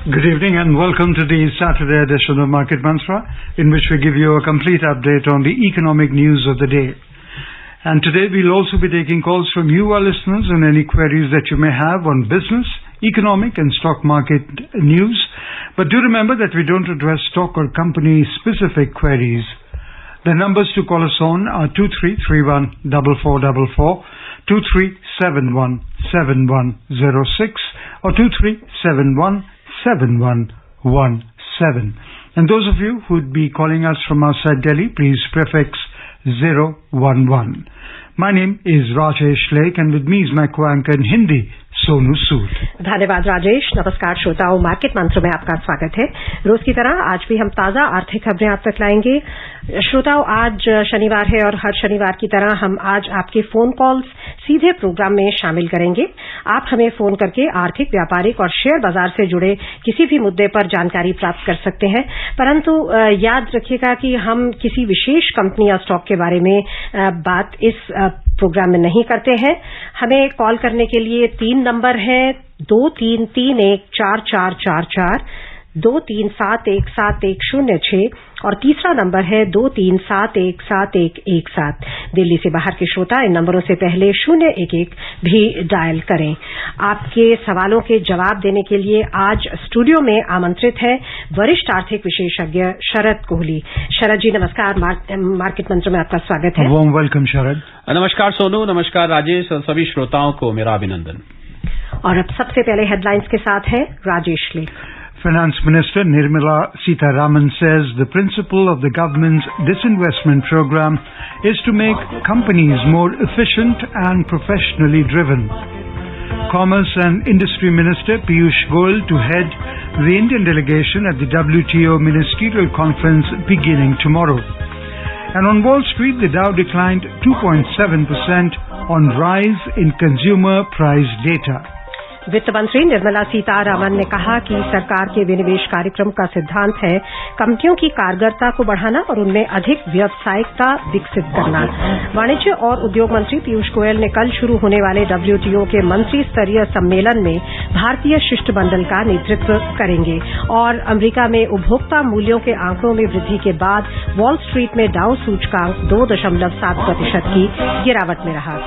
Good evening and welcome to the Saturday edition of Market Mantra, in which we give you a complete update on the economic news of the day. And today we'll also be taking calls from you, our listeners, on any queries that you may have on business, economic and stock market news. But do remember that we don't address stock or company specific queries. The numbers to call us on are 2331-4444, 2371-7106 or 2371-7117. And those of you who would be calling us from outside Delhi, please prefix 011. My name is Rajesh Lake and with me is my co-anchor in Hindi, Sonu Sood. धन्यवाद राजेश। नमस्कार श्रोताओं, market मंत्र में आपका स्वागत है। रोज की तरह आज भी हम ताजा आर्थिक खबरें आप तक लाएंगे। श्रोताओं, आज शनिवार है और हर शनिवार की तरह हम आज आपके फोन कॉल्स सीधे प्रोग्राम में शामिल करेंगे। आप हमें फोन करके आर्थिक, व्यापारिक और शेयर बाजार से जुड़े किसी भी मुद्दे पर जानकारी प्राप्त कर सकते हैं, परंतु याद रखिएगा कि हम किसी विशेष कंपनी या स्टॉक के बारे में बात इस प्रोग्राम में नहीं करते हैं। हमें कॉल करने के लिए 3 नंबर हैं, 23314444, 23717106 और तीसरा नंबर है 23717117। दिल्ली से बाहर के श्रोता इन नंबरों से पहले 011 भी डायल करें। आपके सवालों के जवाब देने के लिए आज स्टूडियो में आमंत्रित है वरिष्ठ आर्थिक विशेषज्ञ शरद कोहली। शरद जी नमस्कार, मार्केट मंत्र में आपका स्वागत है। वार्म वेलकम शरद। नमस्कार सोनू, नमस्कार राजेश और सभी श्रोताओं को मेरा अभिनंदन। और अब सबसे पहले हेडलाइंस के साथ है राजेश लेख। Finance Minister Nirmala Sitharaman says the principle of the government's disinvestment program is to make companies more efficient and professionally driven. Commerce and Industry Minister Piyush Goyal to head the Indian delegation at the WTO Ministerial Conference beginning tomorrow. And on Wall Street, the Dow declined 2.7% on rise in consumer price data. वित्त मंत्री निर्मला सीतारामन ने कहा कि सरकार के विनिवेश कार्यक्रम का सिद्धांत है कंपनियों की कारगरता को बढ़ाना और उनमें अधिक व्यावसायिकता विकसित करना। वाणिज्य और उद्योग मंत्री पीयूष गोयल ने कल शुरू होने वाले WTO के मंत्री स्तरीय सम्मेलन में भारतीय शिष्टमंडल का नेतृत्व करेंगे और अमेरिका में उपभोक्ता मूल्यों के आंकड़ों में वृद्धि के बाद वॉल स्ट्रीट में डाउ सूचकांक 2.7% की गिरावट में रहा।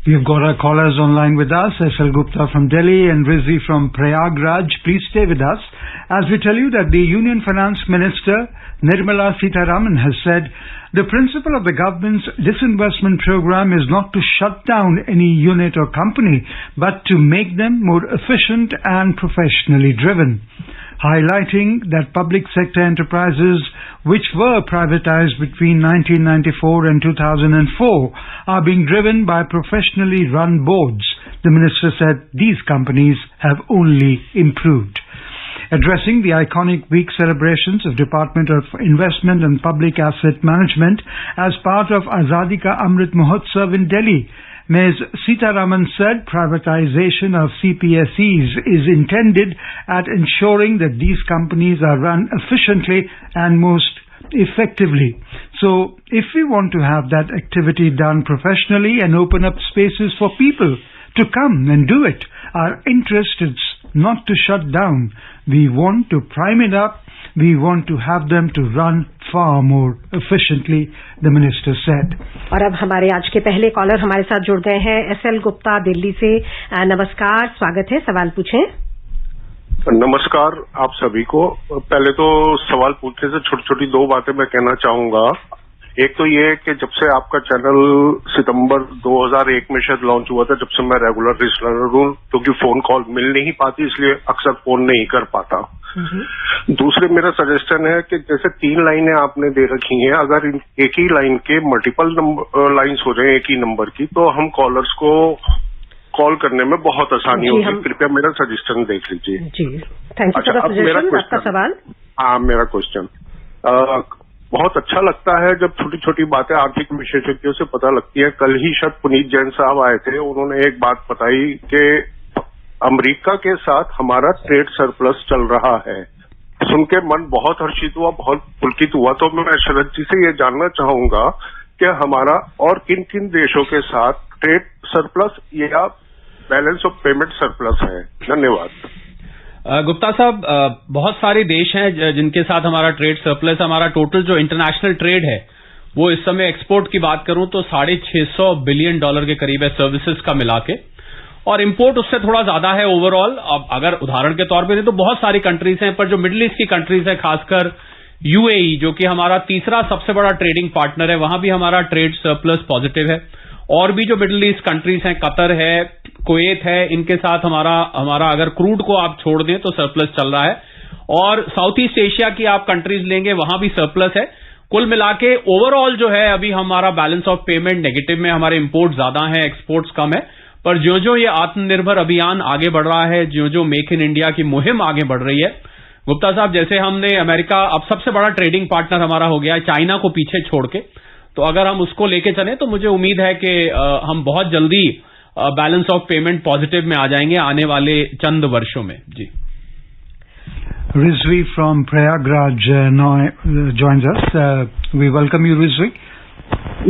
We've got our callers online with us, S.L. Gupta from Delhi and Rizzi from Prayagraj. Please stay with us as we tell you that the Union Finance Minister Nirmala Sitharaman has said the principle of the government's disinvestment program is not to shut down any unit or company, but to make them more efficient and professionally driven, highlighting that public sector enterprises which were privatized between 1994 and 2004 are being driven by professionally run boards. The minister said these companies have only improved. Addressing the iconic week celebrations of Department of Investment and Public Asset Management as part of Azadi Ka Amrit Mahotsav in Delhi, Ms. Sitharaman said privatization of CPSEs is intended at ensuring that these companies are run efficiently and most effectively. So, if we want to have that activity done professionally and open up spaces for people to come and do it, our interest is not to shut down. We want to prime it up. We want to have them to run far more efficiently, the minister said. और अब हमारे आज के पहले collar हमारे साथ जुड़ गए हैं, S.L. गुप्ता दिल्ली से। नमस्कार, स्वागत है, सवाल पूछें। नमस्कार आप सभी को। पहले तो सवाल पूछने से छोटी छोटी 2 बातें मैं कहना चाहूंगा। एक तो ये कि जब से आपका चैनल सितंबर 2001 में शायद लॉन्च हुआ था, जब से मैं रेगुलर लिसनर हूँ, क्योंकि फोन कॉल मिल नहीं पाती इसलिए अक्सर फोन नहीं कर पाता। दूसरे मेरा सजेशन है कि जैसे 3 लाइनें आपने दे रखी हैं, अगर एक ही लाइन के मल्टीपल लाइन्स हो जाए एक ही नंबर की, तो हम कॉलर्स को कॉल करने में बहुत आसानी होगी। कृपया मेरा सजेशन देख लीजिए। जी, thank you for the suggestion. आपका सवाल? हाँ, मेरा क्वेश्चन बहुत अच्छा लगता है जब छोटी छोटी बातें आर्थिक विशेषज्ञों से पता लगती है। कल ही शायद पुनीत जैन साहब आए थे, उन्होंने एक बात बताई कि अमेरिका के साथ हमारा ट्रेड सरप्लस चल रहा है। सुन के मन बहुत हर्षित हुआ, बहुत पुलकित हुआ। तो मैं शरद जी से ये जानना चाहूंगा कि हमारा और किन किन देशों के साथ ट्रेड सरप्लस या बैलेंस ऑफ पेमेंट सरप्लस है। धन्यवाद। गुप्ता साहब, बहुत सारे देश हैं जिनके साथ हमारा ट्रेड सरप्लस, हमारा टोटल जो इंटरनेशनल ट्रेड है वो इस समय एक्सपोर्ट की बात करूं तो $650 बिलियन के करीब है सर्विसेज का मिला के, और इंपोर्ट उससे थोड़ा ज्यादा है ओवरऑल। अब अगर उदाहरण के तौर पे नहीं तो बहुत सारी कंट्रीज हैं, पर जो मिडिल ईस्ट की कंट्रीज है, खासकर यूएई जो कि हमारा तीसरा सबसे बड़ा ट्रेडिंग पार्टनर है, वहां भी हमारा ट्रेड सरप्लस पॉजिटिव है। और भी जो मिडिल ईस्ट कंट्रीज हैं, कतर है, कुवैत है, इनके साथ हमारा अगर क्रूड को आप छोड़ दें तो सरप्लस चल रहा है। और साउथ ईस्ट एशिया की आप कंट्रीज लेंगे वहां भी सरप्लस है। कुल मिला के ओवरऑल जो है अभी हमारा बैलेंस ऑफ पेमेंट नेगेटिव में, हमारे इंपोर्ट ज्यादा है, एक्सपोर्ट्स कम है। पर जो जो ये आत्मनिर्भर अभियान आगे बढ़ रहा है, जो जो मेक इन इंडिया की मुहिम आगे बढ़ रही है, गुप्ता साहब, जैसे हमने अमेरिका अब सबसे बड़ा ट्रेडिंग पार्टनर हमारा हो गया है चाइना को पीछे छोड़ के, तो अगर हम उसको लेके चलें तो मुझे उम्मीद है कि हम बहुत जल्दी बैलेंस ऑफ पेमेंट पॉजिटिव में आ जाएंगे आने वाले चंद वर्षों में। जी। Rizvi from Prayagraj now joins us. We welcome you, Rizvi.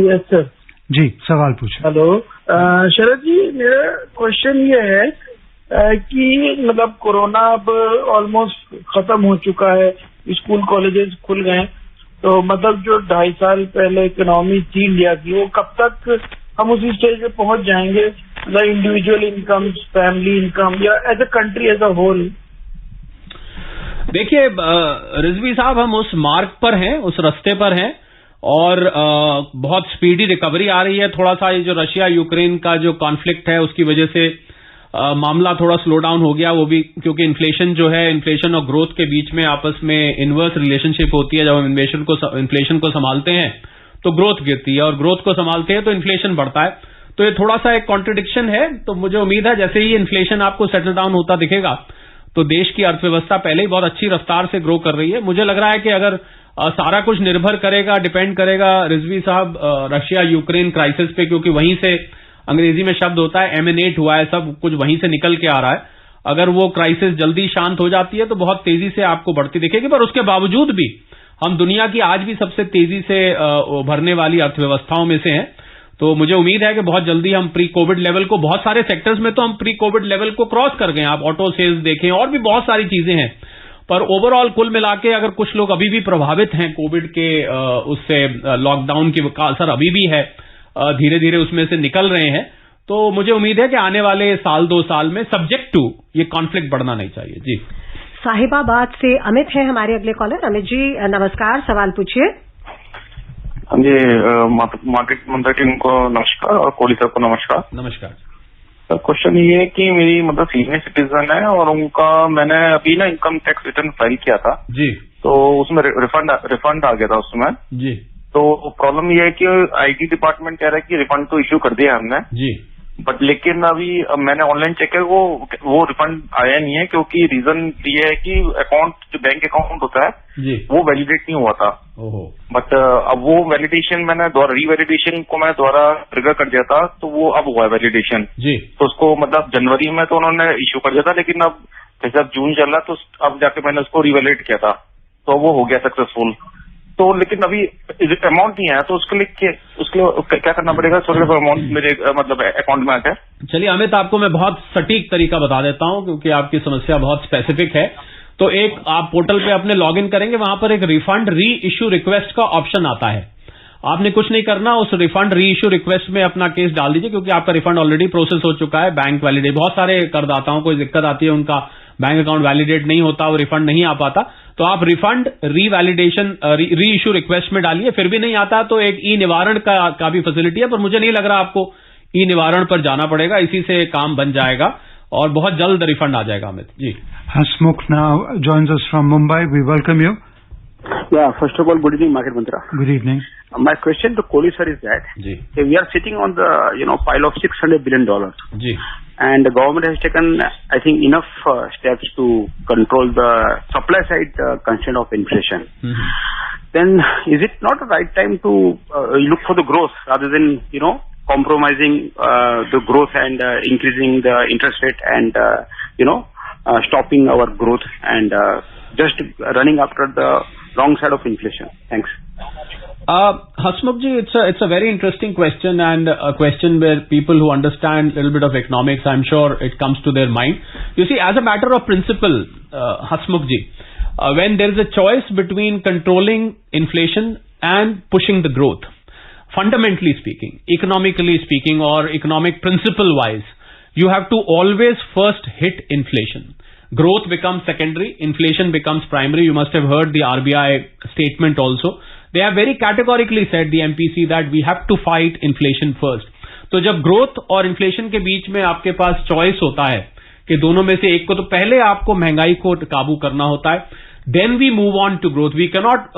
Yes sir. जी, सवाल पूछे। हेलो शरद जी, मेरा क्वेश्चन ये है कि मतलब कोरोना अब ऑलमोस्ट खत्म हो चुका है, स्कूल कॉलेजेस खुल गए, तो मतलब जो 2.5 साल पहले इकोनॉमी थी इंडिया की, वो कब तक हम उसी स्टेज पे पहुंच जाएंगे, मतलब इंडिविजुअल इनकम, फैमिली इनकम, या as a country as a whole? देखिए रिजवी साहब, हम उस मार्ग पर हैं, उस रास्ते पर हैं, और बहुत स्पीडी रिकवरी आ रही है। थोड़ा सा ये जो रशिया यूक्रेन का जो कॉन्फ्लिक्ट है उसकी वजह से मामला थोड़ा स्लो डाउन हो गया, वो भी क्योंकि इन्फ्लेशन जो है, इन्फ्लेशन और ग्रोथ के बीच में आपस में इनवर्स रिलेशनशिप होती है। जब हम इन्फ्लेशन को संभालते हैं तो ग्रोथ गिरती है, और ग्रोथ को संभालते हैं तो इन्फ्लेशन बढ़ता है। तो ये थोड़ा सा एक कॉन्ट्रडिक्शन है। तो मुझे उम्मीद है जैसे ही इन्फ्लेशन आपको सेटल डाउन होता दिखेगा तो देश की अर्थव्यवस्था पहले ही बहुत अच्छी रफ्तार से ग्रो कर रही है। मुझे लग रहा है कि अगर सारा कुछ निर्भर करेगा, डिपेंड करेगा रिजवी साहब रशिया यूक्रेन क्राइसिस पे, क्योंकि वहीं से अंग्रेजी में शब्द होता है एमिनेट हुआ है, सब कुछ वहीं से निकल के आ रहा है। अगर वो क्राइसिस जल्दी शांत हो जाती है तो बहुत तेजी से आपको बढ़ती दिखेगी। पर उसके बावजूद भी हम दुनिया की आज भी सबसे तेजी से उभरने वाली अर्थव्यवस्थाओं में से हैं। तो मुझे उम्मीद है कि बहुत जल्दी हम प्री कोविड लेवल को, बहुत सारे सेक्टर्स में तो हम प्री कोविड लेवल को क्रॉस कर गए। आप ऑटो सेल्स देखें और भी बहुत सारी चीजें हैं। पर ओवरऑल कुल मिला के अगर कुछ लोग अभी भी प्रभावित हैं कोविड के उससे, लॉकडाउन की असर अभी भी है, धीरे धीरे उसमें से निकल रहे हैं, तो मुझे उम्मीद है कि आने वाले साल 2 साल में सब्जेक्ट टू ये कॉन्फ्लिक्ट बढ़ना नहीं चाहिए। जी। साहिबाबाद से अमित है हमारे अगले कॉलर। अमित जी नमस्कार, सवाल पूछिए। हाँ जी, मार्केट मंत्री टीम को नमस्कार और कोहली साहब को नमस्कार। नमस्कार। सर, क्वेश्चन ये है कि मेरी मतलब सीनियर सिटीजन है और उनका मैंने अभी ना इनकम टैक्स रिटर्न फाइल किया था जी, तो उसमें रिफंड आ गया था उसमें जी। तो प्रॉब्लम ये है कि आईटी डिपार्टमेंट कह रहा है कि रिफंड तो इश्यू कर दिया हमने जी, बट लेकिन अभी मैंने ऑनलाइन चेक किया वो रिफंड आया नहीं है, क्योंकि रीजन ये है कि अकाउंट जो बैंक अकाउंट होता है जी, वो वैलिडेट नहीं हुआ था। ओहो। बट अब वो वैलिडेशन मैंने रीवैलिडेशन को मैं दोबारा ट्रिगर कर दिया था, तो वो अब हुआ है वैलिडेशन जी। तो उसको मतलब जनवरी में तो उन्होंने इश्यू कर दिया था, लेकिन अब जैसे अब जून चल रहा तो अब जाके मैंने उसको रिवैलिडेट किया था तो वो हो गया सक्सेसफुल। तो लेकिन अभी अमाउंट नहीं आया, तो उसके लिए क्या करना पड़ेगा? अमाउंट मेरे मतलब अकाउंट में आ गया। चलिए अमित, आपको मैं बहुत सटीक तरीका बता देता हूं क्योंकि आपकी समस्या बहुत स्पेसिफिक है। तो एक आप पोर्टल पे अपने लॉगिन करेंगे, वहां पर एक रिफंड री इश्यू रिक्वेस्ट का ऑप्शन आता है। आपने कुछ नहीं करना, उस रिफंड री इश्यू रिक्वेस्ट में अपना केस डाल दीजिए, क्योंकि आपका रिफंड ऑलरेडी प्रोसेस हो चुका है। बैंक वैलिडेट, बहुत सारे करदाताओं को दिक्कत आती है, उनका बैंक अकाउंट वैलिडेट नहीं होता, वो रिफंड नहीं आ पाता। तो आप रिफंड रीवैलिडेशन री इश्यू रिक्वेस्ट में डालिए। फिर भी नहीं आता तो एक ई निवारण का भी फैसिलिटी है, पर मुझे नहीं लग रहा आपको ई निवारण पर जाना पड़ेगा, इसी से काम बन जाएगा और बहुत जल्द रिफंड आ जाएगा। Amit ji. Hasmukh now joins us from Mumbai. We welcome you. Yeah, first of all, good evening, Market Mantra. Good evening. My question to Kohli sir is that ji, we are sitting on the pile of $600 billion, ji, and the government has taken, I think, enough steps to control the supply side concern of inflation. Then is it not the right time to look for the growth rather than compromising the growth and increasing the interest rate and stopping our growth and just running after the wrong side of inflation? Thanks. Hasmukh ji, it's a very interesting question, and a question where people who understand a little bit of economics, I'm sure it comes to their mind. You see, as a matter of principle, Hasmukh ji, when there is a choice between controlling inflation and pushing the growth, fundamentally speaking, economically speaking, or economic principle wise, you have to always first hit inflation. Growth becomes secondary, inflation becomes primary. You must have heard the RBI statement also. They have very categorically said, the MPC, that we have to fight inflation first. तो जब growth और inflation के बीच में आपके पास choice होता है कि दोनों में से एक को, तो पहले आपको महंगाई को काबू करना होता है, then we move on to growth. We cannot,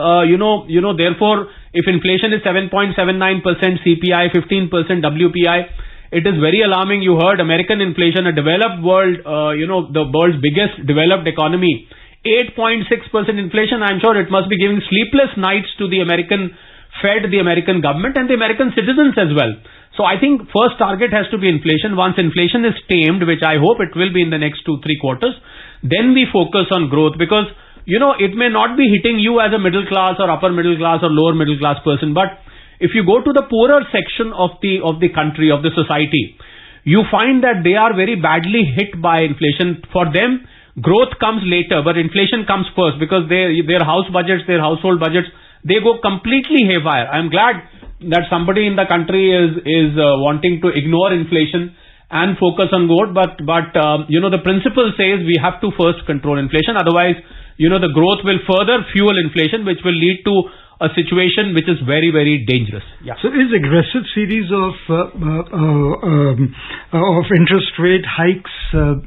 therefore, if inflation is 7.79%, CPI 15%, WPI, it is very alarming. You heard American inflation, a developed world, the world's biggest developed economy, 8.6% inflation. I'm sure it must be giving sleepless nights to the American Fed, the American government, and the American citizens as well. So I think first target has to be inflation. Once inflation is tamed, which I hope it will be in the next 2-3 quarters, then we focus on growth, because it may not be hitting you as a middle class or upper middle class or lower middle class person, but if you go to the poorer section of the country, of the society, you find that they are very badly hit by inflation. For them, growth comes later, but inflation comes first, because their house budgets, their household budgets, they go completely haywire. I'm glad that somebody in the country is wanting to ignore inflation and focus on growth, but the principle says we have to first control inflation. Otherwise, the growth will further fuel inflation, which will lead to a situation which is very, very dangerous. Yeah. So is aggressive series of interest rate hikes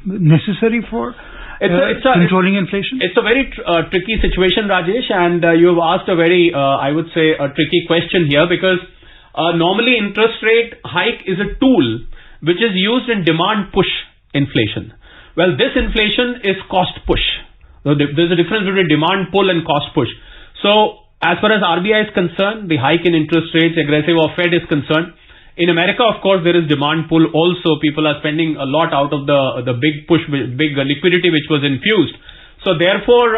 necessary for controlling inflation? It's a very tricky situation, Rajesh, and you've asked a very, I would say, a tricky question here, because normally interest rate hike is a tool which is used in demand push inflation. Well, this inflation is cost push. So there's a difference between demand pull and cost push. So as far as RBI is concerned, the hike in interest rates, aggressive, or Fed is concerned, in America, of course, there is demand pull also. People are spending a lot out of the big push, big liquidity which was infused. So therefore,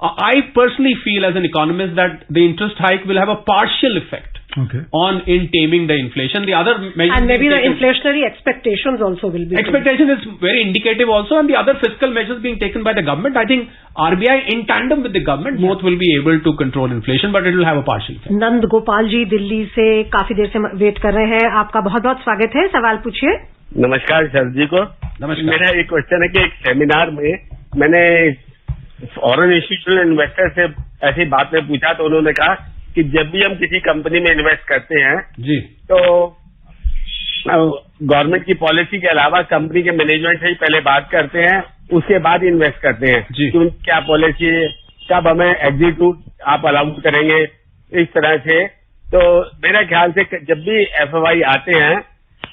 I personally feel as an economist that the interest hike will have a partial effect in taming the inflation. The other measures, and maybe the inflationary expectations also will be. Expectation is very indicative also, and the other fiscal measures being taken by the government. I think RBI in tandem with the government both will be able to control inflation, but it will have a partial effect. Nand Gopal ji Delhi से काफी देर से wait कर रहे हैं. आपका बहुत बहुत स्वागत है. सवाल पूछिए. नमस्कार सर जी को. नमस्कार. मेरा एक क्वेश्चन है कि एक सेमिनार में मैंने फॉरेन इंस्टीट्यूशनल इन्वेस्टर से ऐसी बात में पूछा, तो उन्होंने कहा कि जब भी हम किसी कंपनी में इन्वेस्ट करते हैं जी, तो गवर्नमेंट की पॉलिसी के अलावा कंपनी के मैनेजमेंट से ही पहले बात करते हैं, उसके बाद इन्वेस्ट करते हैं जी. कि क्या पॉलिसी है, कब हमें एग्जिट आप अलाउ करेंगे, इस तरह से. तो मेरे ख्याल से जब भी एफआई आते हैं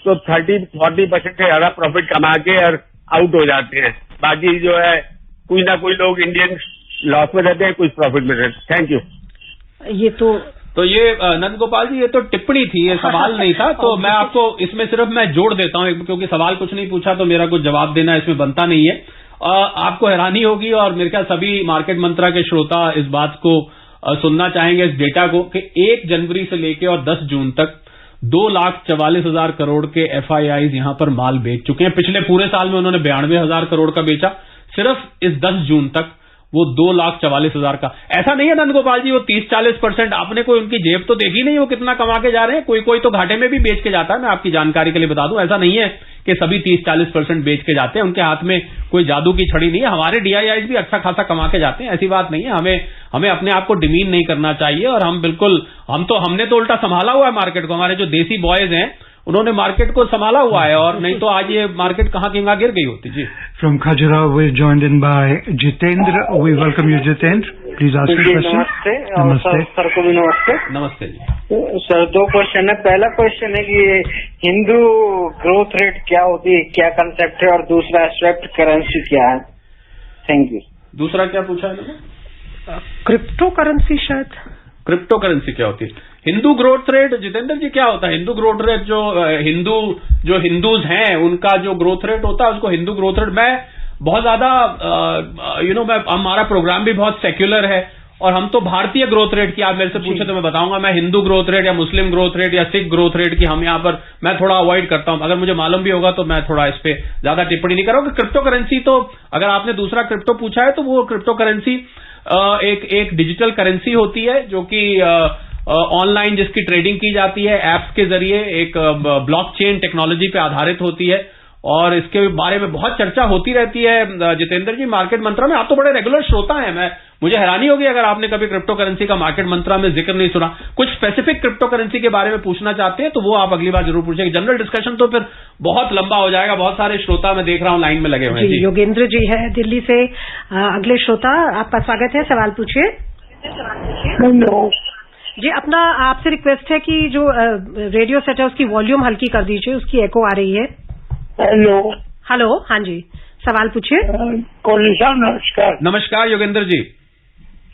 तो 30-40% से ज्यादा प्रॉफिट कमा के और आउट हो जाते हैं. बाकी जो है कोई ना कोई लोग इंडियन लॉस में रहते हैं, कुछ प्रॉफिट में रहते हैं. Thank you. ये तो ये नंद गोपाल जी, ये तो टिप्पणी थी, ये सवाल नहीं था. तो मैं आपको इसमें सिर्फ मैं जोड़ देता हूं, क्योंकि सवाल कुछ नहीं पूछा तो मेरा कुछ जवाब देना इसमें बनता नहीं है. आपको हैरानी होगी, और मेरे ख्याल सभी मार्केट मंत्रा के श्रोता इस बात को सुनना चाहेंगे, इस डेटा को, कि 1 जनवरी से लेकर और 10 जून तक 2,44,000 करोड़ के FIIs यहां पर माल बेच चुके हैं. पिछले पूरे साल में उन्होंने 92,000 करोड़ का बेचा. सिर्फ इस 10 जून तक वो 2,44,000 का. ऐसा नहीं है नंद गोपाल जी वो 30-40%, आपने कोई उनकी जेब तो देखी नहीं, वो कितना कमा के जा रहे हैं. कोई तो घाटे में भी बेच के जाता है. मैं आपकी जानकारी के लिए बता दूं, ऐसा नहीं है कि सभी 30-40% बेच के जाते हैं. उनके हाथ में कोई जादू की छड़ी नहीं है. हमारे DIIs भी अच्छा खासा कमा के जाते हैं, ऐसी बात नहीं है. हमें अपने आप को डिमीन नहीं करना चाहिए, और हमने तो उल्टा संभाला हुआ है मार्केट को. हमारे जो देसी बॉयज हैं उन्होंने मार्केट को संभाला हुआ है, और नहीं तो आज ये मार्केट कहाँ की गिर गई होती. जी. From Khajuraho, we're joined in by Jitendra. We welcome you, Jitendra. Please ask your question. नमस्ते. नमस्ते सर को भी नमस्ते. नमस्ते जी. सर 2 क्वेश्चन है. पहला क्वेश्चन है कि हिंदू ग्रोथ रेट क्या होती है, क्या कंसेप्ट है, और दूसरा स्वेप्ट करेंसी क्या है. Thank you. दूसरा क्या पूछा है मैंने? Crypto currency. शायद क्रिप्टो करेंसी क्या होती है? हिंदू ग्रोथ रेट, जितेंद्र जी, क्या होता है हिंदू ग्रोथ रेट? जो हिंदूज हैं उनका जो ग्रोथ रेट होता है उसको हिंदू ग्रोथ रेट. मैं बहुत ज्यादा हमारा प्रोग्राम भी बहुत सेक्युलर है, और हम तो भारतीय ग्रोथ रेट की, आप मेरे से पूछे तो मैं बताऊंगा, मैं हिंदू ग्रोथ रेट या मुस्लिम ग्रोथ रेट या सिख ग्रोथ रेट की हम यहाँ पर मैं थोड़ा अवॉइड करता हूं। अगर मुझे मालूम भी होगा तो मैं थोड़ा इस पे ज्यादा टिप्पणी नहीं करूंगा। क्रिप्टो करेंसी तो अगर आपने दूसरा क्रिप्टो पूछा है तो वो क्रिप्टो करेंसी एक डिजिटल करेंसी होती है जो कि ऑनलाइन जिसकी ट्रेडिंग की जाती है ऐप्स के जरिए, एक ब्लॉकचेन टेक्नोलॉजी पे आधारित होती है और इसके बारे में बहुत चर्चा होती रहती है। जितेंद्र जी, मार्केट मंत्रा में आप तो बड़े रेगुलर श्रोता हैं, मुझे हैरानी होगी अगर आपने कभी क्रिप्टो करेंसी का मार्केट मंत्रा में जिक्र नहीं सुना। कुछ स्पेसिफिक क्रिप्टो करेंसी के बारे में पूछना चाहते हैं तो वो आप अगली बार जरूर पूछेंगे। जनरल डिस्कशन तो फिर बहुत लंबा हो जाएगा, बहुत सारे श्रोता मैं देख रहा हूं लाइन में लगे हुए हैं। जी, योगेंद्र जी है दिल्ली से अगले श्रोता, आपका स्वागत है, सवाल पूछिए। हेलो जी, अपना आपसे रिक्वेस्ट है कि जो रेडियो सेट है उसकी वॉल्यूम हल्की कर दीजिए, उसकी एको आ रही है। हेलो, हाँ जी, सवाल पूछिए। साहब नमस्कार। नमस्कार योगेंद्र जी।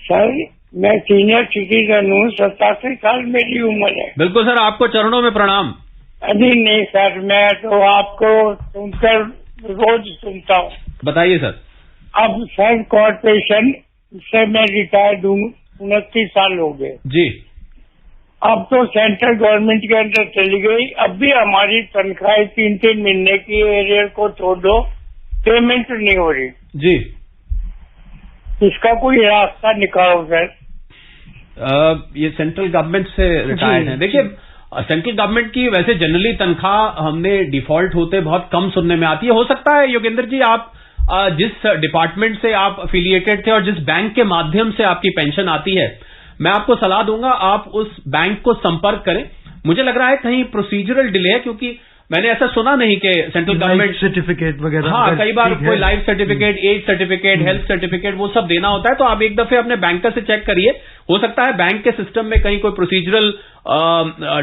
सर मैं सीनियर सिटीजन हूँ, 87 साल मेरी उम्र है। बिल्कुल सर, आपको चरणों में प्रणाम। नहीं सर, मैं तो आपको सुनकर रोज सुनता हूँ। बताइए सर। अब सर कॉर्पोरेशन से मैं रिटायर्ड हूँ, 29 साल हो गए जी। अब तो सेंट्रल गवर्नमेंट के अंदर चली गई, अब भी हमारी तनख्वाह 3-3 महीने की एरियर को छोड़ दो, पेमेंट नहीं हो रही जी। इसका कोई रास्ता निकालो सर। ये सेंट्रल गवर्नमेंट से रिटायर्ड है। देखिए, सेंट्रल गवर्नमेंट की वैसे जनरली तनख्वाह हमने डिफॉल्ट होते बहुत कम सुनने में आती है। हो सकता है योगेंद्र जी आप जिस डिपार्टमेंट से आप एफिलिएटेड थे और जिस बैंक के माध्यम से आपकी पेंशन आती है, मैं आपको सलाह दूंगा आप उस बैंक को संपर्क करें। मुझे लग रहा है कहीं प्रोसीजरल डिले है, क्योंकि मैंने ऐसा सुना नहीं कि सेंट्रल गवर्नमेंट सर्टिफिकेट वगैरह, हाँ, कई बार कोई life certificate, age certificate, health certificate वो सब देना होता है। तो आप एक दफे अपने बैंकर से चेक करिए, हो सकता है बैंक के सिस्टम में कहीं कोई प्रोसीजरल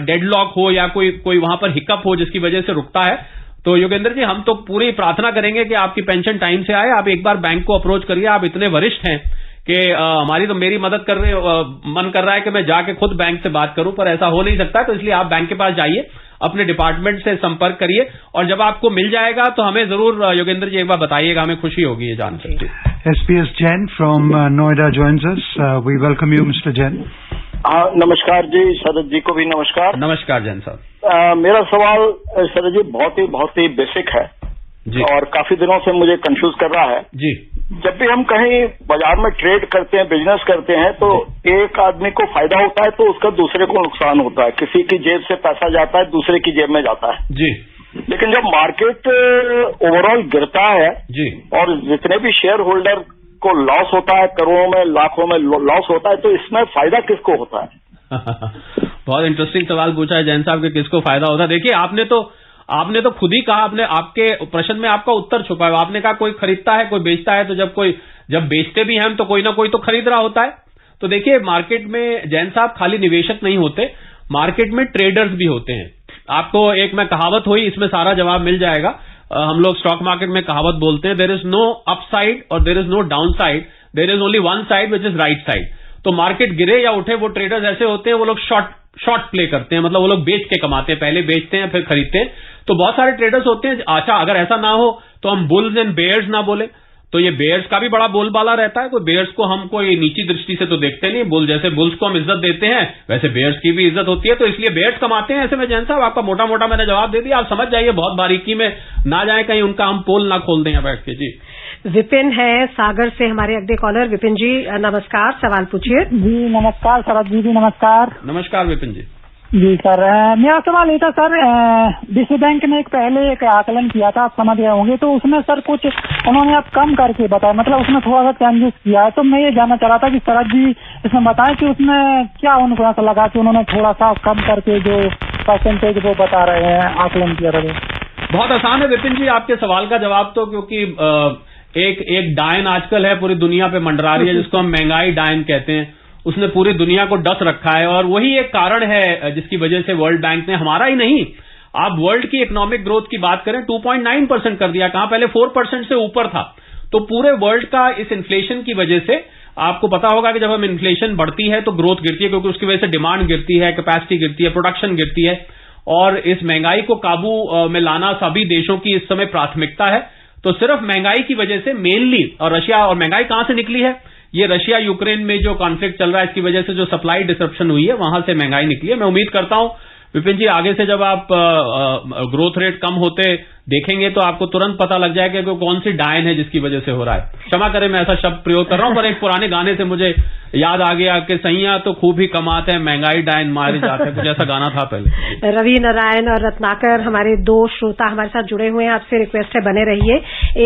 डेडलॉक हो या कोई वहां पर हिकअप हो जिसकी वजह से रुकता है। तो योगेंद्र जी, हम तो पूरी प्रार्थना करेंगे कि आपकी पेंशन टाइम से आए। आप एक बार बैंक को अप्रोच करिए, आप इतने वरिष्ठ हैं कि हमारी तो मेरी मदद करने मन कर रहा है कि मैं जाके खुद बैंक से बात करूं, पर ऐसा हो नहीं सकता। तो इसलिए आप बैंक के पास जाइए, अपने डिपार्टमेंट से संपर्क करिए और जब आपको मिल जाएगा तो हमें जरूर योगेंद्र जी एक बार बताइएगा, हमें खुशी होगी ये जानकर। SPS Jain from Noida joins us. We welcome you, Mr. Jain. हाँ, नमस्कार जी, शरद जी को भी नमस्कार। नमस्कार जैन साहब। मेरा सवाल शरद जी बहुत ही बेसिक है जी, और काफी दिनों से मुझे कंफ्यूज कर रहा है जी। जब भी हम कहीं बाजार में ट्रेड करते हैं, बिजनेस करते हैं, तो एक आदमी को फायदा होता है तो उसका दूसरे को नुकसान होता है। किसी की जेब से पैसा जाता है, दूसरे की जेब में जाता है जी। लेकिन जब मार्केट ओवरऑल गिरता है जी और जितने भी शेयर होल्डर को लॉस होता है, करोड़ों में लाखों में लॉस होता है, तो इसमें फायदा किसको होता है? बहुत इंटरेस्टिंग सवाल पूछा है जैन साहब कि किसको फायदा होता है। देखिए, आपने तो खुद ही कहा, आपके प्रश्न में आपका उत्तर छुपा है। आपने कहा कोई खरीदता है, कोई बेचता है, तो जब बेचते भी हैं हम तो कोई ना कोई तो खरीद रहा होता है। तो देखिए, मार्केट में जैन साहब खाली निवेशक नहीं होते, मार्केट में ट्रेडर्स भी होते हैं। आपको एक मैं कहावत हुई, इसमें सारा जवाब मिल जाएगा। हम लोग स्टॉक मार्केट में कहावत बोलते हैं, देयर इज नो अपसाइड और there is no downside, there is only one side which is right side. तो मार्केट गिरे या उठे, वो ट्रेडर्स ऐसे होते हैं, वो लोग शॉर्ट प्ले करते हैं, मतलब वो लोग बेच के कमाते हैं, पहले बेचते हैं फिर खरीदते हैं। तो बहुत सारे ट्रेडर्स होते हैं। अच्छा, अगर ऐसा ना हो तो हम बुल्स एंड बेयर्स ना बोले, तो ये बेयर्स का भी बड़ा बोलबाला रहता है। कोई बेयर्स को हम कोई नीची दृष्टि से तो देखते नहीं, बुल जैसे बुल्स को हम इज्जत देते हैं वैसे बेयर्स की भी इज्जत होती है। तो इसलिए बेयर्स कमाते हैं। ऐसे में जैन साहब आपका मोटा मोटा मैंने जवाब दे दिया, आप समझ जाइए, बहुत बारीकी में ना जाए कहीं उनका हम पोल ना खोल दें यहाँ बैठ के। जी, विपिन है सागर से हमारे अगले कॉलर। विपिन जी नमस्कार, सवाल पूछिए। जी नमस्कार शरद जी, नमस्कार। नमस्कार विपिन जी। जी सर, मेरा सवाल ये था सर, विश्व बैंक ने पहले एक आकलन किया था, आप समझ गए होंगे, तो उसमें सर कुछ उन्होंने अब कम करके बताया, मतलब उसमें थोड़ा सा चेंजेस किया है। तो मैं ये जानना चाह रहा था कि शरद जी इसमें बताएं कि उसमें क्या उनको ऐसा लगा कि उन्होंने थोड़ा सा कम करके जो परसेंटेज वो बता रहे हैं, आकलन किया रहे। बहुत आसान है विपिन जी आपके सवाल का जवाब तो, क्योंकि एक डायन आजकल है पूरी दुनिया पे मंडरा रही है, जिसको हम महंगाई डायन कहते हैं। उसने पूरी दुनिया को डस रखा है और वही एक कारण है जिसकी वजह से वर्ल्ड बैंक ने, हमारा ही नहीं, आप वर्ल्ड की इकोनॉमिक ग्रोथ की बात करें, 2.9% कर दिया। कहां पहले 4% से ऊपर था। तो पूरे वर्ल्ड का इस इन्फ्लेशन की वजह से, आपको पता होगा कि जब हम इन्फ्लेशन बढ़ती है तो ग्रोथ गिरती है, क्योंकि उसकी वजह से डिमांड गिरती है, कैपेसिटी गिरती है, प्रोडक्शन गिरती है। और इस महंगाई को काबू में लाना सभी देशों की इस समय प्राथमिकता है। तो सिर्फ महंगाई की वजह से मेनली, और रशिया, और महंगाई कहां से निकली है, ये रशिया यूक्रेन में जो कॉन्फ्लिक्ट चल रहा है इसकी वजह से जो सप्लाई डिसरप्शन हुई है वहां से महंगाई निकली है। मैं उम्मीद करता हूं विपिन जी आगे से जब आप ग्रोथ रेट कम होते देखेंगे तो आपको तुरंत पता लग जाएगा कि कौन सी डायन है जिसकी वजह से हो रहा है। क्षमा करें मैं ऐसा शब्द प्रयोग कर रहा हूं, पर एक पुराने गाने से मुझे याद आ गया कि सैया तो खूब ही कमाते हैं, महंगाई डायन मारे जाते हैं, कुछ ऐसा गाना था पहले। रवि नारायण और रत्नाकर हमारे दो श्रोता हमारे साथ जुड़े हुए हैं, आपसे रिक्वेस्ट है बने रहिए।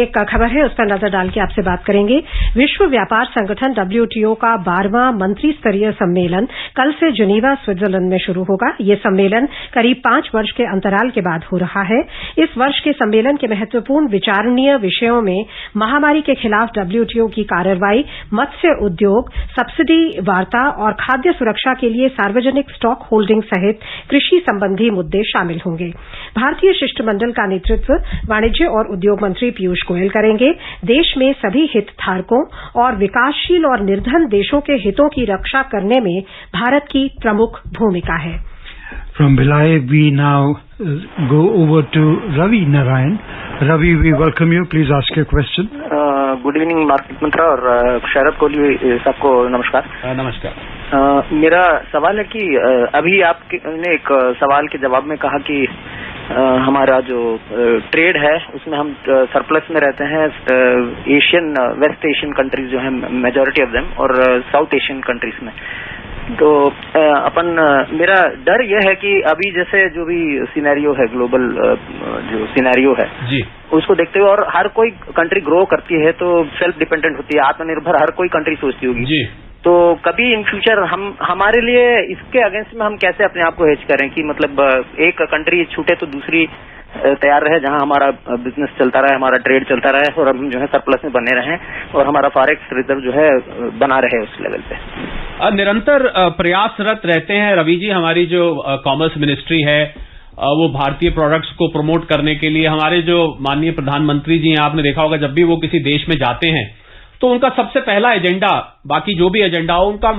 एक खबर है उस पर नजर डाल के आपसे बात करेंगे। विश्व व्यापार संगठन WTO का 12वां मंत्री स्तरीय सम्मेलन कल से जिनेवा स्विट्जरलैंड में शुरू होगा। ये सम्मेलन करीब 5 वर्ष के अंतराल के बाद हो रहा है। इस वर्ष के सम्मेलन के महत्वपूर्ण विचारणीय विषयों में महामारी के खिलाफ WTO की कार्रवाई, मत्स्य उद्योग, सब्सिडी वार्ता और खाद्य सुरक्षा के लिए सार्वजनिक स्टॉक होल्डिंग सहित कृषि संबंधी मुद्दे शामिल होंगे। भारतीय शिष्टमंडल का नेतृत्व वाणिज्य और उद्योग मंत्री पीयूष गोयल करेंगे। देश में सभी हितधारकों और विकासशील और निर्धन देशों के हितों की रक्षा करने में भारत की प्रमुख भूमिका है। From Bhilai, we now go over to Ravi Narayan. Ravi, we welcome you. Please ask your question. Good evening Market Mantra और शरद कोहली सबको नमस्कार। नमस्कार। मेरा सवाल है कि अभी आपने एक सवाल के जवाब में कहा कि हमारा जो ट्रेड है उसमें हम सरप्लस में रहते हैं। एशियन वेस्ट एशियन कंट्रीज जो है मेजॉरिटी ऑफ देम और साउथ एशियन कंट्रीज में, तो मेरा डर यह है कि अभी जैसे जो भी सिनेरियो है, ग्लोबल जो सिनेरियो है जी, उसको देखते हुए और हर कोई कंट्री ग्रो करती है तो सेल्फ डिपेंडेंट होती है, आत्मनिर्भर हर कोई कंट्री सोचती होगी जी। तो कभी इन फ्यूचर हमारे लिए इसके अगेंस्ट में हम कैसे अपने आप को हेज करें कि मतलब एक कंट्री छूटे तो दूसरी तैयार रहे, जहां हमारा बिजनेस चलता रहे, हमारा ट्रेड चलता रहे और हम जो है सरप्लस में बने रहें और हमारा फॉरेक्स रिजर्व जो है बना रहे उस लेवल पे। निरंतर प्रयासरत रहते हैं रवि जी। हमारी जो कॉमर्स मिनिस्ट्री है वो भारतीय प्रोडक्ट्स को प्रमोट करने के लिए, हमारे जो माननीय प्रधानमंत्री जी हैं, आपने देखा होगा जब भी वो किसी देश में जाते हैं तो उनका सबसे पहला एजेंडा, बाकी जो भी एजेंडा हो, उनका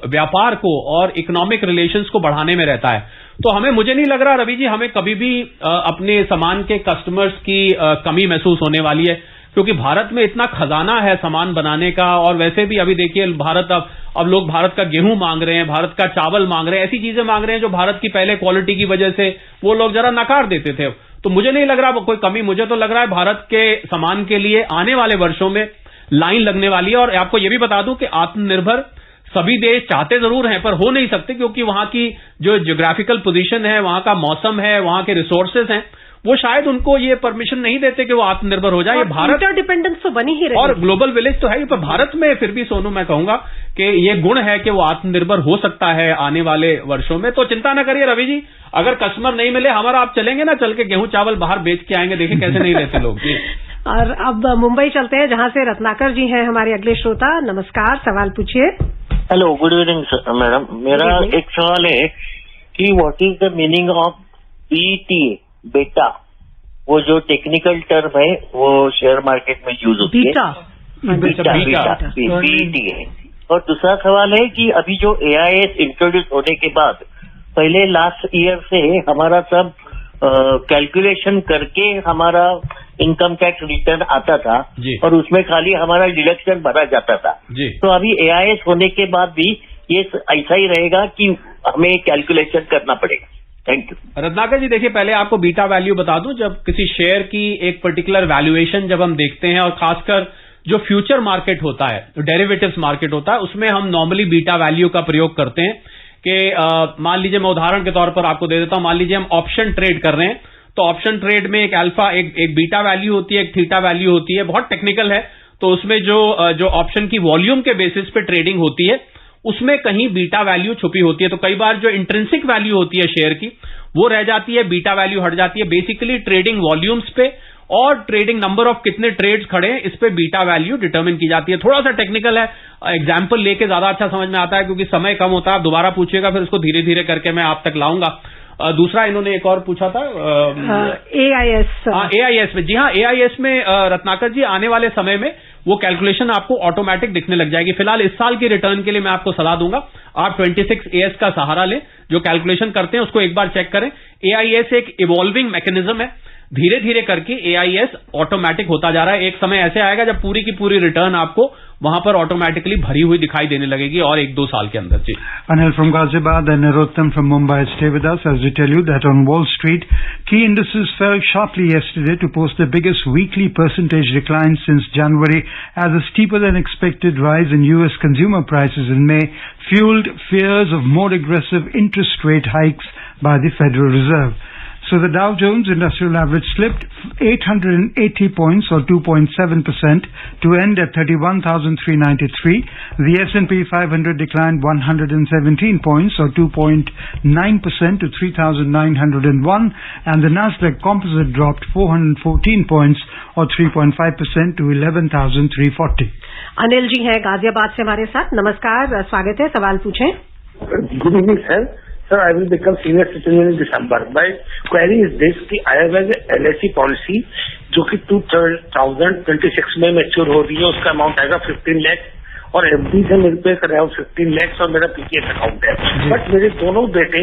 व्यापार को और इकोनॉमिक रिलेशंस को बढ़ाने में रहता है। तो मुझे नहीं लग रहा रवि जी हमें कभी भी अपने सामान के कस्टमर्स की कमी महसूस होने वाली है, क्योंकि भारत में इतना खजाना है सामान बनाने का। और वैसे भी अभी देखिए भारत अब लोग भारत का गेहूं मांग रहे हैं, भारत का चावल मांग रहे हैं, ऐसी चीजें मांग रहे हैं जो भारत की पहले क्वालिटी की वजह से वो लोग जरा नकार देते थे। तो मुझे नहीं लग रहा कोई कमी, मुझे तो लग रहा है भारत के सामान के लिए आने वाले वर्षों में लाइन लगने वाली है। और आपको यह भी बता दूं कि आत्मनिर्भर सभी देश चाहते जरूर हैं पर हो नहीं सकते, क्योंकि वहां की जो ज्योग्राफिकल पोजीशन है, वहां का मौसम है, वहां के रिसोर्सेज हैं, वो शायद उनको ये परमिशन नहीं देते कि वो आत्मनिर्भर हो जाए। ये भारत इंटरडिपेंडेंस तो बनी ही रही और ग्लोबल विलेज तो है, पर भारत में फिर भी सोनू मैं कहूंगा कि ये गुण है कि वो आत्मनिर्भर हो सकता है आने वाले वर्षों में। तो चिंता न करिए रवि जी, अगर कस्टमर नहीं मिले हमारा, आप चलेंगे ना, चल के गेहूं चावल बाहर बेच के आएंगे, देखें कैसे नहीं रहते लोग। और अब मुंबई चलते हैं जहां से रत्नाकर जी हैं हमारे अगले श्रोता। नमस्कार, सवाल पूछिए। Hello, good evening madam. मेरा एक सवाल है कि what is the meaning of BTA, बेटा? वो जो टेक्निकल टर्म है वो शेयर मार्केट में यूज होती है, BTA। और दूसरा सवाल है कि अभी जो AIS इंट्रोड्यूस होने के बाद पहले लास्ट ईयर से हमारा सब कैलकुलेशन करके हमारा इनकम टैक्स रिटर्न आता था और उसमें खाली हमारा डिडक्शन भरा जाता था। तो अभी AIS होने के बाद भी ये ऐसा ही रहेगा कि हमें कैलकुलेशन करना पड़ेगा? Thank you. रत्नाकर जी, देखिए पहले आपको बीटा वैल्यू बता दूं। जब किसी शेयर की एक पर्टिकुलर वैल्यूएशन जब हम देखते हैं, और खासकर जो फ्यूचर मार्केट होता है, डेरिवेटिव्स मार्केट होता है, उसमें हम नॉर्मली बीटा वैल्यू का प्रयोग करते हैं कि मान लीजिए, मैं उदाहरण के तौर पर आपको दे देता हूं, मान लीजिए हम ऑप्शन ट्रेड कर रहे हैं, तो ऑप्शन ट्रेड में एक अल्फा, एक बीटा वैल्यू होती है, एक थीटा वैल्यू होती है, बहुत टेक्निकल है। तो उसमें जो ऑप्शन की वॉल्यूम के बेसिस पे ट्रेडिंग होती है, उसमें कहीं बीटा वैल्यू छुपी होती है। तो कई बार जो इंट्रिंसिक वैल्यू होती है शेयर की, वो रह जाती है, बीटा वैल्यू हट जाती है। बेसिकली ट्रेडिंग वॉल्यूम्स पे और ट्रेडिंग नंबर ऑफ कितने ट्रेड्स खड़े हैं, इस पे बीटा वैल्यू डिटरमिन की जाती है। थोड़ा सा टेक्निकल है, एग्जाम्पल लेके ज्यादा अच्छा समझ में आता है, क्योंकि समय कम होता है। आप दोबारा पूछिएगा, फिर उसको धीरे धीरे करके मैं आप तक लाऊंगा। दूसरा इन्होंने एक और पूछा था AIS में। जी हाँ, AIS में रत्नाकर जी आने वाले समय में वो कैलकुलेशन आपको ऑटोमेटिक दिखने लग जाएगी। फिलहाल इस साल की रिटर्न के लिए मैं आपको सलाह दूंगा, आप 26AS का सहारा लें, जो कैलकुलेशन करते हैं उसको एक बार चेक करें। AIS एक इवॉल्विंग मैकेनिज्म है, धीरे धीरे करके AIS ऑटोमेटिक होता जा रहा है। एक समय ऐसे आएगा जब पूरी की पूरी रिटर्न आपको वहां पर ऑटोमेटिकली भरी हुई दिखाई देने लगेगी और 1-2 साल के अंदर। जी Anil from Ghaziabad and Narottam from Mumbai stay with us as we tell you that on Wall Street, key indices fell sharply yesterday to post the biggest weekly percentage decline since January as a steeper than expected rise in US consumer prices in May fueled fears of more aggressive interest rate hikes by the Federal Reserve. So the Dow Jones Industrial Average slipped 880 points or 2.7% to end at 31,393. The S&P 500 declined 117 points or 2.9% to 3,901 and the Nasdaq Composite dropped 414 points or 3.5% to 11,340. Anil ji हैं गाजियाबाद से हमारे साथ। नमस्कार, स्वागत है, सवाल पूछें। Good evening sir. Sir, I will become senior citizen in December. My query is this कि I have an LIC policy जो कि 2026 में मैच्योर हो रही है, उसका अमाउंट आएगा 15 लाख और FD से मेरे पे अराउंड 15 लाख और मेरा PPF अकाउंट है। बट मेरे दोनों बेटे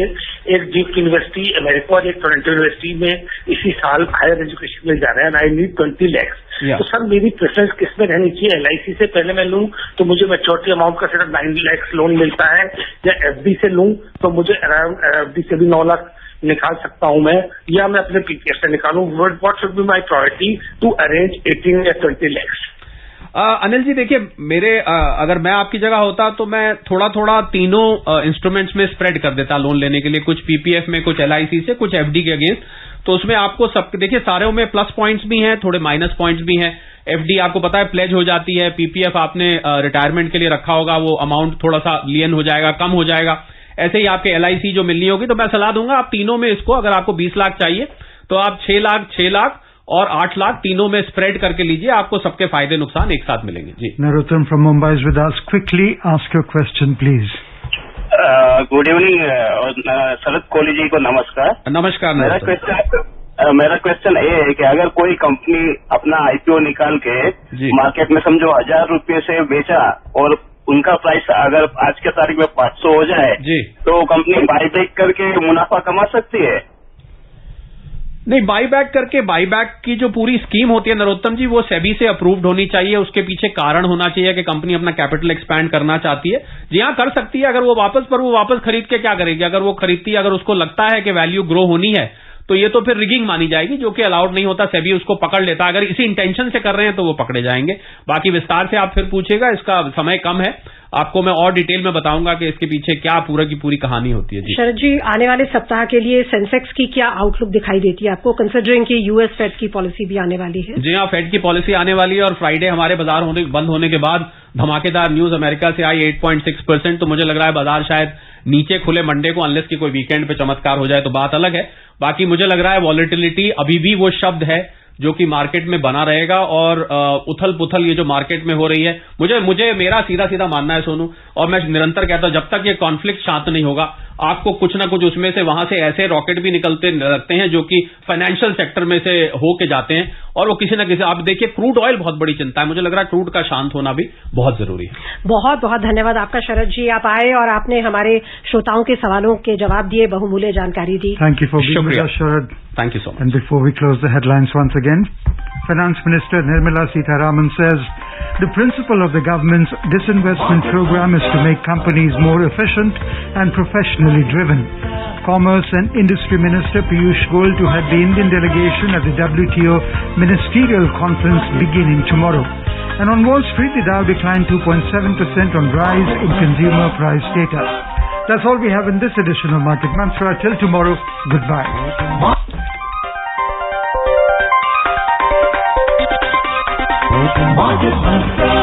एक डीप यूनिवर्सिटी अमेरिका और एक टोरंटो यूनिवर्सिटी में इसी साल हायर एजुकेशन में जा रहे हैं एंड आई नीड 20 लाख। तो सर मेरी प्रेफरेंस किस में रहनी चाहिए? LIC से पहले मैं लूं तो मुझे मैच्योरिटी अमाउंट का सिर्फ 9 लाख लोन मिलता है, या FD से लूं तो मुझे अराउंड FD से भी 9 लाख निकाल सकता हूं मैं, या मैं अपने PPF से निकालूं? What should be my priority to arrange 18 या 20 लाख? अनिल जी देखिए, मेरे अगर मैं आपकी जगह होता तो मैं थोड़ा थोड़ा तीनों इंस्ट्रूमेंट्स में स्प्रेड कर देता लोन लेने के लिए, कुछ PPF में, कुछ LIC से, कुछ FD के अगेंस्ट। तो उसमें आपको सब देखिए सारे में प्लस पॉइंट्स भी हैं, थोड़े माइनस पॉइंट्स भी हैं। FD आपको पता है प्लेज हो जाती है, PPF आपने रिटायरमेंट के लिए रखा होगा, वो अमाउंट थोड़ा सा लियन हो जाएगा, कम हो जाएगा। ऐसे ही आपके LIC जो मिलनी होगी, तो मैं सलाह दूंगा आप तीनों में इसको, अगर आपको 20 लाख चाहिए तो आप 6 लाख और 8 लाख तीनों में स्प्रेड करके लीजिए, आपको सबके फायदे नुकसान एक साथ मिलेंगे। जी Narottam from Mumbai is with us. Quickly ask your question, please. Good evening Sharad Kohli ji को नमस्कार। नमस्कार। मेरा क्वेश्चन ये है कि अगर कोई कंपनी अपना IPO निकाल के मार्केट में समझो 1000 रुपये से बेचा और उनका प्राइस अगर आज के तारीख में 500 हो जाए तो कंपनी बाईबैक करके मुनाफा कमा सकती है? नहीं, बाईबैक करके, बाईबैक की जो पूरी स्कीम होती है नरोत्तम जी, वो सेबी से अप्रूव्ड होनी चाहिए। उसके पीछे कारण होना चाहिए कि कंपनी अपना कैपिटल एक्सपैंड करना चाहती है। जी हाँ, कर सकती है। अगर वो वापस खरीद के क्या करेगी? अगर वो खरीदती है, अगर उसको लगता है कि वैल्यू ग्रो होनी है, तो ये तो फिर रिगिंग मानी जाएगी, जो कि अलाउड नहीं होता। सेबी उसको पकड़ लेता। अगर इसी इंटेंशन से कर रहे हैं तो वो पकड़े जाएंगे। बाकी विस्तार से आप फिर पूछेगा, इसका समय कम है, आपको मैं और डिटेल में बताऊंगा कि इसके पीछे क्या पूरा की पूरी कहानी होती है। जी शरद जी, आने वाले सप्ताह के लिए सेंसेक्स की क्या आउटलुक दिखाई देती है आपको, कंसिडरिंग कि US फेड की पॉलिसी भी आने वाली है? जी हाँ, फेड की पॉलिसी आने वाली है और फ्राइडे हमारे बाजार बंद होने के बाद धमाकेदार न्यूज अमेरिका से आई 8.6%। तो मुझे लग रहा है बाजार शायद नीचे खुले मंडे को, अनलेस की कोई वीकेंड पे चमत्कार हो जाए तो बात अलग है। बाकी मुझे लग रहा है वॉलेटिलिटी अभी भी वो शब्द है जो कि मार्केट में बना रहेगा और उथल पुथल ये जो मार्केट में हो रही है, मुझे मेरा सीधा मानना है सोनू, और मैं निरंतर कहता हूं जब तक ये कॉन्फ्लिक्ट शांत नहीं होगा, आपको कुछ ना कुछ उसमें से वहां से ऐसे रॉकेट भी निकलते लगते हैं जो कि फाइनेंशियल सेक्टर में से होके जाते हैं और वो किसी ना किसी, आप देखिए क्रूड ऑयल बहुत बड़ी चिंता है। मुझे लग रहा है क्रूड का शांत होना भी बहुत जरूरी है। बहुत बहुत धन्यवाद आपका शरद जी, आप आए और आपने हमारे श्रोताओं के सवालों के जवाब दिए, बहुमूल्य जानकारी दी। Thank you for being with us, Sharad. Thank you so much. And before we close the headlines once again, Finance Minister Nirmala Sitharaman says the principle of the government's disinvestment program is to make companies more efficient and professionally driven. Commerce and Industry Minister Piyush Goyal to head the Indian delegation at the WTO Ministerial Conference beginning tomorrow. And on Wall Street, the Dow declined 2.7% on rise in consumer price data. That's all we have in this edition of Market Mantra. Till tomorrow, goodbye. Market Mantra.